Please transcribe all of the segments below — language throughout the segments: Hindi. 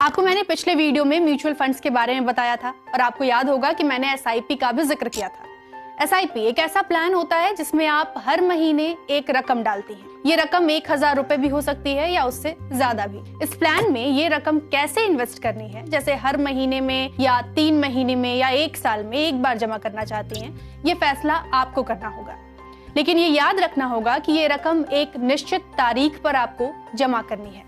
आपको मैंने पिछले वीडियो में म्यूचुअल फंड्स के बारे में बताया था और आपको याद होगा कि मैंने एसआईपी का भी जिक्र किया था। एसआईपी एक ऐसा प्लान होता है जिसमें आप हर महीने एक रकम डालती हैं। ये रकम 1000 रुपए भी हो सकती है या उससे ज्यादा भी। इस प्लान में ये रकम कैसे इन्वेस्ट करनी है, जैसे हर महीने में या 3 महीने में या 1 साल में एक बार जमा करना चाहती हैं, ये फैसला आपको करना होगा। लेकिन ये याद रखना होगा कि ये रकम एक निश्चित तारीख पर आपको जमा करनी है।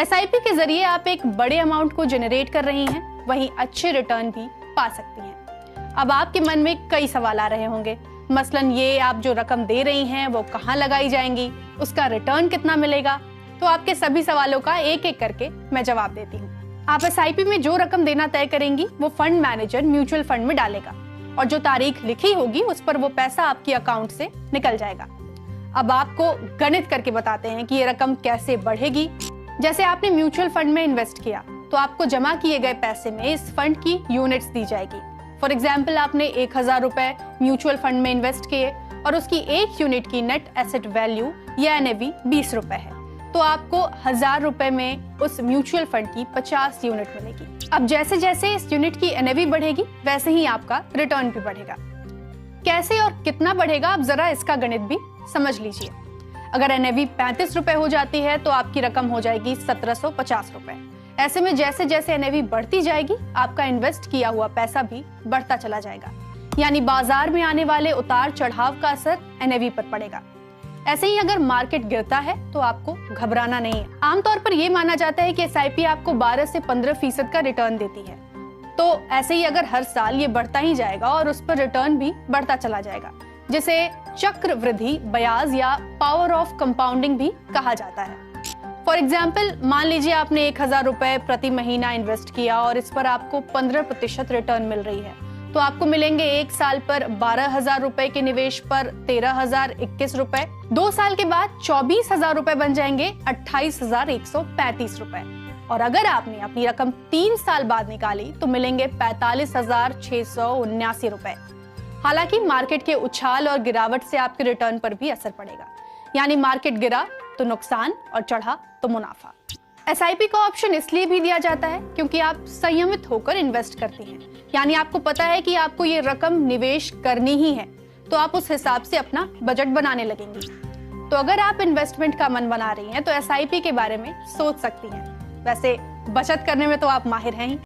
एसआईपी के जरिए आप एक बड़े अमाउंट को जनरेट कर रही हैं, वहीं अच्छे रिटर्न भी पा सकती हैं। अब आपके मन में कई सवाल आ रहे होंगे, मसलन ये आप जो रकम दे रही हैं वो कहाँ लगाई जाएंगी, उसका रिटर्न कितना मिलेगा। तो आपके सभी सवालों का एक एक करके मैं जवाब देती हूँ। आप एसआईपी में जो रकम देना तय करेंगी वो फंड मैनेजर म्यूचुअल फंड में डालेगा और जो तारीख लिखी होगी उस पर वो पैसा आपकी अकाउंट से निकल जाएगा। अब आपको गणित करके बताते हैं कि ये रकम कैसे बढ़ेगी। जैसे आपने म्यूचुअल फंड में इन्वेस्ट किया तो आपको जमा किए गए पैसे में इस फंड की यूनिट्स दी जाएगी। फॉर एग्जाम्पल, आपने 1000 रुपए म्यूचुअल फंड में इन्वेस्ट किए और उसकी एक यूनिट की नेट एसेट वैल्यू या एनएवी 20 रुपए है, तो आपको 1000 रुपए में उस म्यूचुअल फंड की 50 यूनिट मिलेगी। अब जैसे जैसे इस यूनिट की एनएवी बढ़ेगी वैसे ही आपका रिटर्न भी बढ़ेगा। कैसे और कितना बढ़ेगा, आप जरा इसका गणित भी समझ लीजिए। अगर एनएवी 35 रुपए हो जाती है तो आपकी रकम हो जाएगी 1750 रुपए। ऐसे में जैसे जैसे एनएवी बढ़ती जाएगी आपका इन्वेस्ट किया हुआ पैसा भी बढ़ता चला जाएगा, यानी बाजार में आने वाले उतार चढ़ाव का असर एनएवी पर पड़ेगा। ऐसे ही अगर मार्केट गिरता है तो आपको घबराना नहीं है। आमतौर पर यह माना जाता है कि एसआईपी आपको 12 से 15% का रिटर्न देती है, तो ऐसे ही अगर हर साल ये बढ़ता ही जाएगा और उस पर रिटर्न भी बढ़ता चला जाएगा, जिसे चक्रवृद्धि ब्याज या पावर ऑफ कंपाउंडिंग भी कहा जाता है। फॉर एग्जाम्पल, मान लीजिए आपने 1000 रुपए प्रति महीना इन्वेस्ट किया और इस पर आपको 15% रिटर्न मिल रही है, तो आपको मिलेंगे 1 साल पर 12,000 रुपए के निवेश पर 13,021 रुपए। 2 साल के बाद 24,000 रुपए बन जाएंगे 28,135 रुपए। और अगर आपने अपनी रकम 3 साल बाद निकाली तो मिलेंगे 45,679 रुपए। हालांकि मार्केट के उछाल और गिरावट से आपके रिटर्न पर भी असर पड़ेगा, यानी मार्केट गिरा तो नुकसान और चढ़ा तो मुनाफा। एसआईपी का ऑप्शन इसलिए भी दिया जाता है क्योंकि आप संयमित होकर इन्वेस्ट करती हैं, यानी आपको पता है कि आपको ये रकम निवेश करनी ही है, तो आप उस हिसाब से अपना बजट बनाने लगेंगी। तो अगर आप इन्वेस्टमेंट का मन बना रही हैं तो एसआईपी के बारे में सोच सकती हैं। वैसे बचत करने में तो आप माहिर हैं ही।